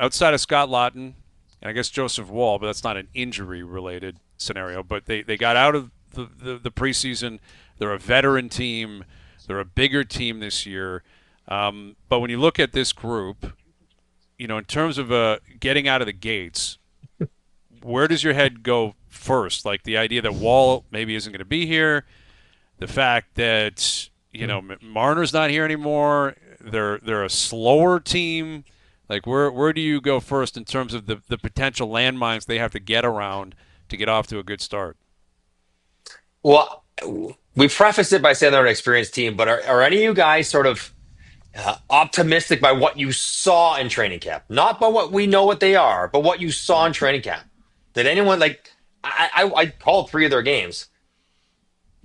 outside of Scott Laughton and I guess Joseph Wall, but that's not an injury-related scenario. But they got out of the preseason. They're a veteran team. They're a bigger team this year. But when you look at this group, in terms of getting out of the gates, where does your head go first? Like the idea that Wall maybe isn't going to be here, the fact that Marner's not here anymore. They're a slower team. Like where do you go first in terms of the potential landmines they have to get around to get off to a good start? Well, we prefaced it by saying they're an experienced team, but are any of you guys sort of optimistic by what you saw in training camp? Not by what we know what they are, but what you saw in training camp. Did anyone like? I called three of their games.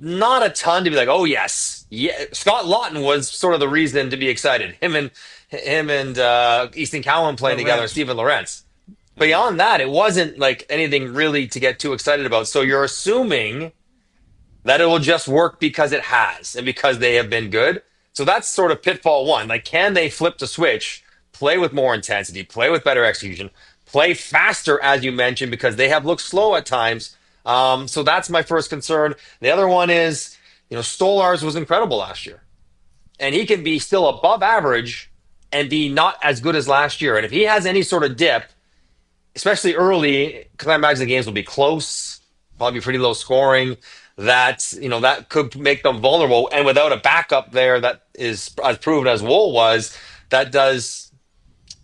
Not a ton to be like, oh yes, yeah. Scott Lawton was sort of the reason to be excited. Him and Easton Cowan playing together, and Lorenz. Stephen Lawrence. Beyond that, it wasn't like anything really to get too excited about. So you're assuming that it will just work because it has and because they have been good. So that's sort of pitfall one. Like, can they flip the switch, play with more intensity, play with better execution, play faster, as you mentioned, because they have looked slow at times. So that's my first concern. The other one is, Stolarz was incredible last year, and he can be still above average and be not as good as last year. And if he has any sort of dip, especially early, because I imagine the games will be close, probably pretty low scoring. That could make them vulnerable. And without a backup there that is as proven as Wool was, that does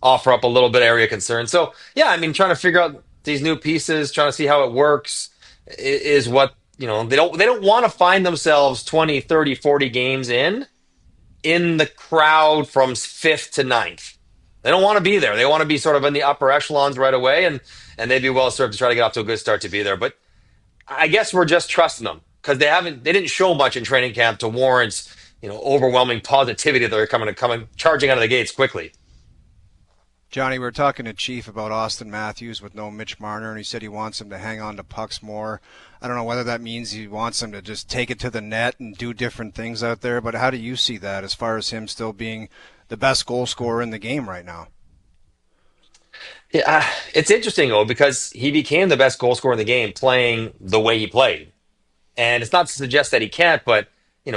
offer up a little bit of area concern. So yeah, I mean, trying to figure out these new pieces, trying to see how it works is what they don't want to find themselves 20, 30, 40 games in the crowd from fifth to ninth. They don't want to be there. They want to be sort of in the upper echelons right away, and they'd be well served to try to get off to a good start to be there. But I guess we're just trusting them because they didn't show much in training camp to warrant overwhelming positivity that they're coming charging out of the gates quickly. Johnny, we were talking to Chief about Auston Matthews with no Mitch Marner, and he said he wants him to hang on to pucks more. I don't know whether that means he wants him to just take it to the net and do different things out there, but how do you see that as far as him still being the best goal scorer in the game right now? Yeah, it's interesting though because he became the best goal scorer in the game playing the way he played. And it's not to suggest that he can't, but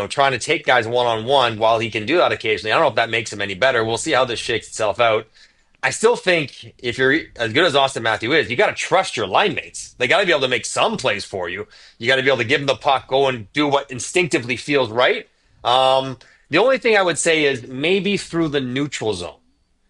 trying to take guys one on one while he can do that occasionally, I don't know if that makes him any better. We'll see how this shakes itself out. I still think if you're as good as Auston Matthews is, you got to trust your line mates. They got to be able to make some plays for you. You got to be able to give them the puck, go and do what instinctively feels right. The only thing I would say is maybe through the neutral zone.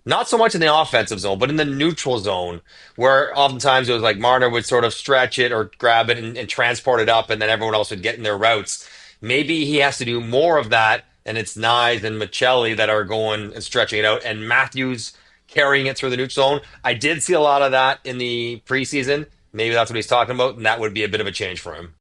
Not so much in the offensive zone, but in the neutral zone, where oftentimes it was like Marner would sort of stretch it or grab it and transport it up, and then everyone else would get in their routes. Maybe he has to do more of that, and it's Nyes and Michelli that are going and stretching it out, and Matthews carrying it through the neutral zone. I did see a lot of that in the preseason. Maybe that's what he's talking about, and that would be a bit of a change for him.